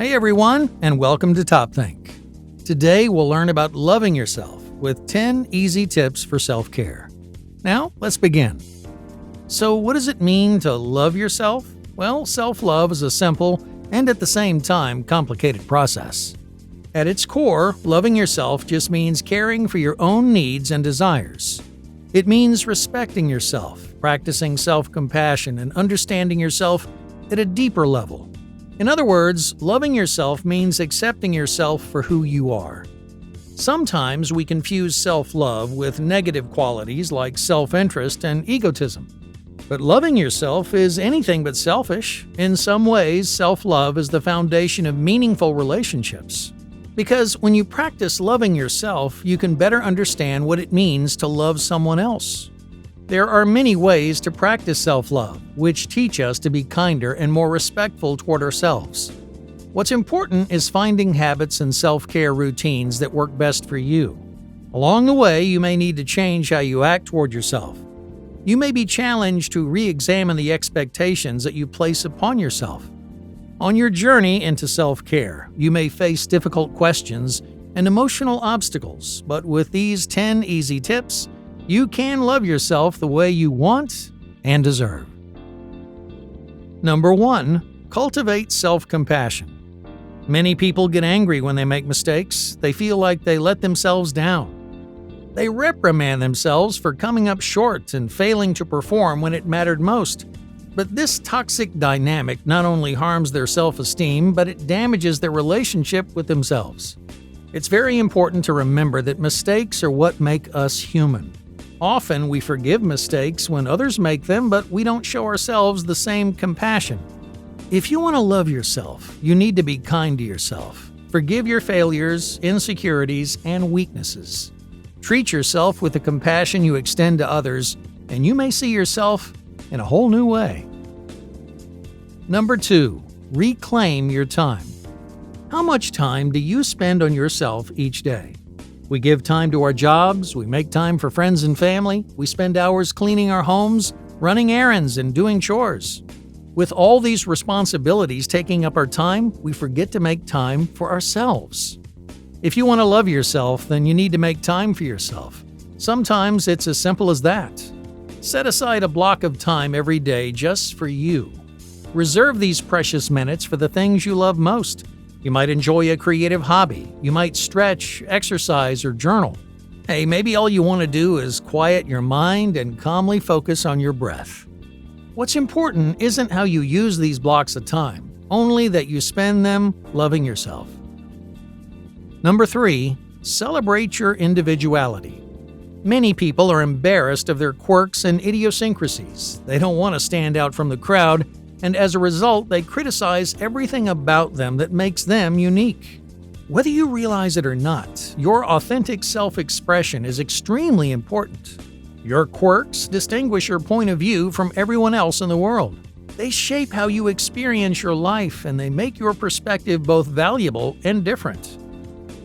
Hey everyone, and welcome to TopThink. Today we'll learn about loving yourself with 10 easy tips for self-care. Now, let's begin. So, what does it mean to love yourself? Well, self-love is a simple and at the same time complicated process. At its core, loving yourself just means caring for your own needs and desires. It means respecting yourself, practicing self-compassion, and understanding yourself at a deeper level. In other words, loving yourself means accepting yourself for who you are. Sometimes we confuse self-love with negative qualities like self-interest and egotism. But loving yourself is anything but selfish. In some ways, self-love is the foundation of meaningful relationships. Because when you practice loving yourself, you can better understand what it means to love someone else. There are many ways to practice self-love, which teach us to be kinder and more respectful toward ourselves. What's important is finding habits and self-care routines that work best for you. Along the way, you may need to change how you act toward yourself. You may be challenged to re-examine the expectations that you place upon yourself. On your journey into self-care, you may face difficult questions and emotional obstacles, but with these 10 easy tips, you can love yourself the way you want and deserve. Number 1. Cultivate self-compassion. Many people get angry when they make mistakes. They feel like they let themselves down. They reprimand themselves for coming up short and failing to perform when it mattered most. But this toxic dynamic not only harms their self-esteem, but it damages their relationship with themselves. It's very important to remember that mistakes are what make us human. Often we forgive mistakes when others make them, but we don't show ourselves the same compassion. If you want to love yourself, you need to be kind to yourself. Forgive your failures, insecurities, and weaknesses. Treat yourself with the compassion you extend to others, and you may see yourself in a whole new way. Number 2. Reclaim your time. How much time do you spend on yourself each day? We give time to our jobs, we make time for friends and family, we spend hours cleaning our homes, running errands, and doing chores. With all these responsibilities taking up our time, we forget to make time for ourselves. If you want to love yourself, then you need to make time for yourself. Sometimes it's as simple as that. Set aside a block of time every day just for you. Reserve these precious minutes for the things you love most. You might enjoy a creative hobby. You might stretch, exercise, or journal. Hey, maybe all you want to do is quiet your mind and calmly focus on your breath. What's important isn't how you use these blocks of time, only that you spend them loving yourself. Number 3. Celebrate your individuality. Many people are embarrassed of their quirks and idiosyncrasies. They don't want to stand out from the crowd, and as a result, they criticize everything about them that makes them unique. Whether you realize it or not, your authentic self-expression is extremely important. Your quirks distinguish your point of view from everyone else in the world. They shape how you experience your life, and they make your perspective both valuable and different.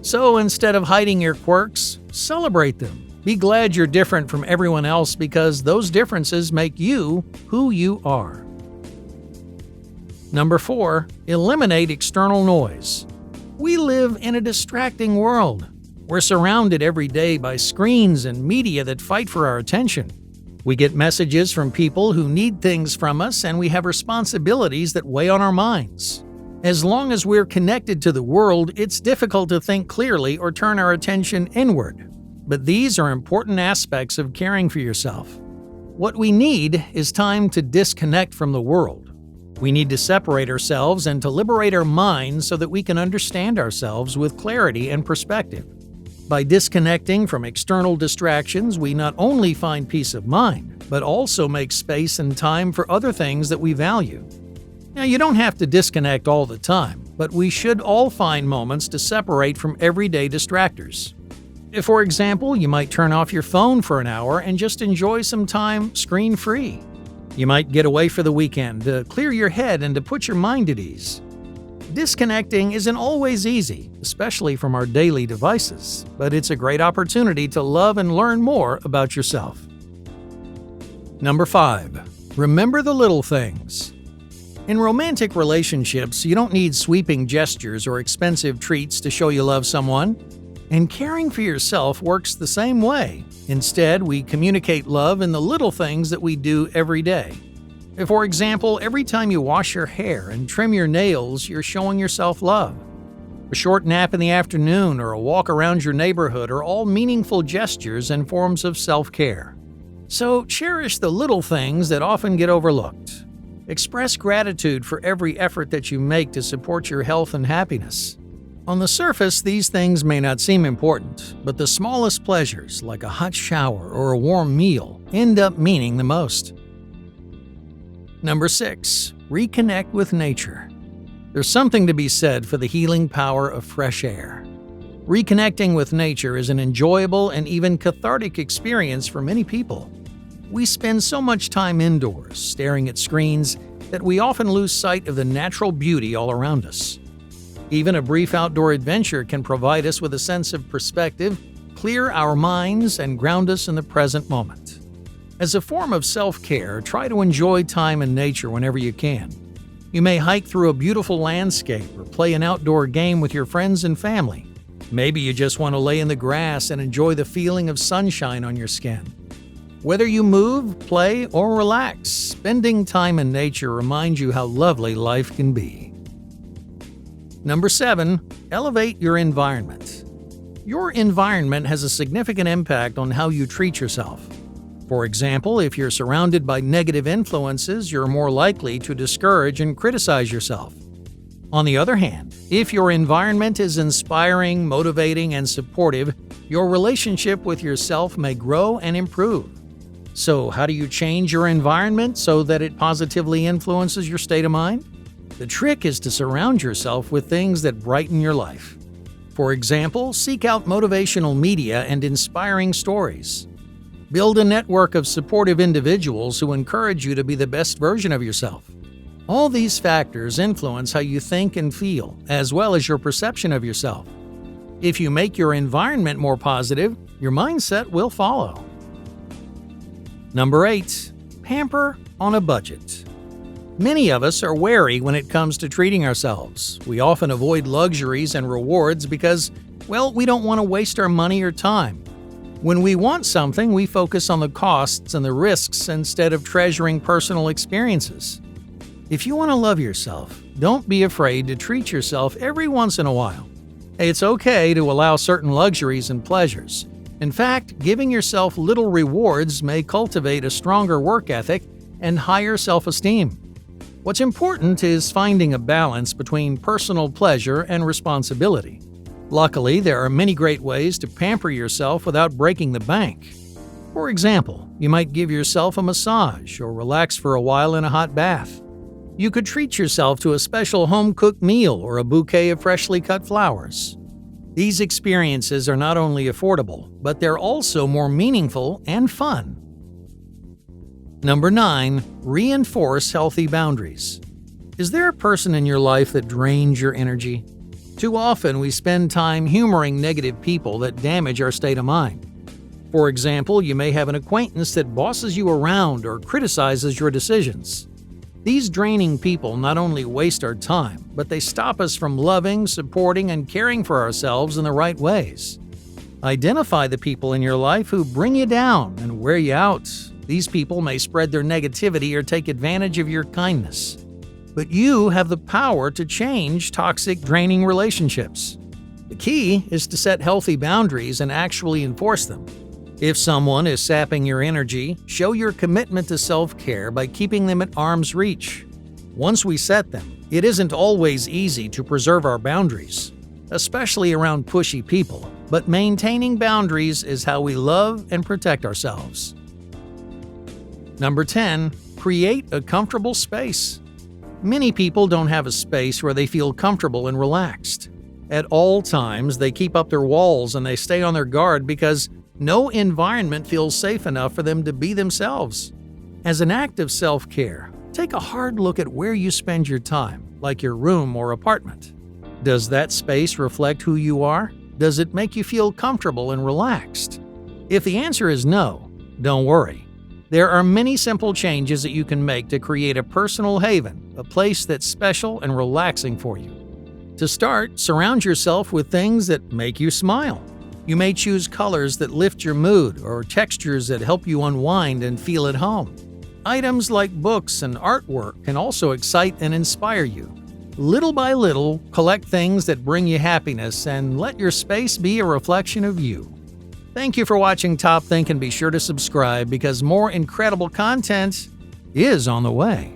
So instead of hiding your quirks, celebrate them. Be glad you're different from everyone else because those differences make you who you are. Number 4. Eliminate external noise. We live in a distracting world. We're surrounded every day by screens and media that fight for our attention. We get messages from people who need things from us, and we have responsibilities that weigh on our minds. As long as we're connected to the world, it's difficult to think clearly or turn our attention inward. But these are important aspects of caring for yourself. What we need is time to disconnect from the world. We need to separate ourselves and to liberate our minds so that we can understand ourselves with clarity and perspective. By disconnecting from external distractions, we not only find peace of mind, but also make space and time for other things that we value. Now, you don't have to disconnect all the time, but we should all find moments to separate from everyday distractors. For example, you might turn off your phone for an hour and just enjoy some time screen-free. You might get away for the weekend to clear your head and to put your mind at ease. Disconnecting isn't always easy, especially from our daily devices, but it's a great opportunity to love and learn more about yourself. Number 5. Remember the little things. In romantic relationships, you don't need sweeping gestures or expensive treats to show you love someone. And caring for yourself works the same way. Instead, we communicate love in the little things that we do every day. For example, every time you wash your hair and trim your nails, you're showing yourself love. A short nap in the afternoon or a walk around your neighborhood are all meaningful gestures and forms of self-care. So cherish the little things that often get overlooked. Express gratitude for every effort that you make to support your health and happiness. On the surface, these things may not seem important, but the smallest pleasures, like a hot shower or a warm meal, end up meaning the most. Number 6. Reconnect with nature. There's something to be said for the healing power of fresh air. Reconnecting with nature is an enjoyable and even cathartic experience for many people. We spend so much time indoors, staring at screens, that we often lose sight of the natural beauty all around us. Even a brief outdoor adventure can provide us with a sense of perspective, clear our minds, and ground us in the present moment. As a form of self-care, try to enjoy time in nature whenever you can. You may hike through a beautiful landscape or play an outdoor game with your friends and family. Maybe you just want to lay in the grass and enjoy the feeling of sunshine on your skin. Whether you move, play, or relax, spending time in nature reminds you how lovely life can be. Number 7. Elevate your environment. Your environment has a significant impact on how you treat yourself. For example, if you're surrounded by negative influences, you're more likely to discourage and criticize yourself. On the other hand, if your environment is inspiring, motivating, and supportive, your relationship with yourself may grow and improve. So, how do you change your environment so that it positively influences your state of mind? The trick is to surround yourself with things that brighten your life. For example, seek out motivational media and inspiring stories. Build a network of supportive individuals who encourage you to be the best version of yourself. All these factors influence how you think and feel, as well as your perception of yourself. If you make your environment more positive, your mindset will follow. Number 8. Pamper on a budget. Many of us are wary when it comes to treating ourselves. We often avoid luxuries and rewards because, we don't want to waste our money or time. When we want something, we focus on the costs and the risks instead of treasuring personal experiences. If you want to love yourself, don't be afraid to treat yourself every once in a while. It's okay to allow certain luxuries and pleasures. In fact, giving yourself little rewards may cultivate a stronger work ethic and higher self-esteem. What's important is finding a balance between personal pleasure and responsibility. Luckily, there are many great ways to pamper yourself without breaking the bank. For example, you might give yourself a massage or relax for a while in a hot bath. You could treat yourself to a special home-cooked meal or a bouquet of freshly cut flowers. These experiences are not only affordable, but they're also more meaningful and fun. Number 9. Reinforce healthy boundaries. Is there a person in your life that drains your energy? Too often, we spend time humoring negative people that damage our state of mind. For example, you may have an acquaintance that bosses you around or criticizes your decisions. These draining people not only waste our time, but they stop us from loving, supporting, and caring for ourselves in the right ways. Identify the people in your life who bring you down and wear you out. These people may spread their negativity or take advantage of your kindness. But you have the power to change toxic, draining relationships. The key is to set healthy boundaries and actually enforce them. If someone is sapping your energy, show your commitment to self-care by keeping them at arm's reach. Once we set them, it isn't always easy to preserve our boundaries, especially around pushy people, but maintaining boundaries is how we love and protect ourselves. Number 10. Create a comfortable space. Many people don't have a space where they feel comfortable and relaxed. At all times, they keep up their walls and they stay on their guard because no environment feels safe enough for them to be themselves. As an act of self-care, take a hard look at where you spend your time, like your room or apartment. Does that space reflect who you are? Does it make you feel comfortable and relaxed? If the answer is no, don't worry. There are many simple changes that you can make to create a personal haven a place that's special and relaxing for you. To start, surround yourself with things that make you smile. You may choose colors that lift your mood or textures that help you unwind and feel at home. Items like books and artwork can also excite and inspire you. Little by little, collect things that bring you happiness and let your space be a reflection of you. Thank you for watching TopThink, and be sure to subscribe because more incredible content is on the way.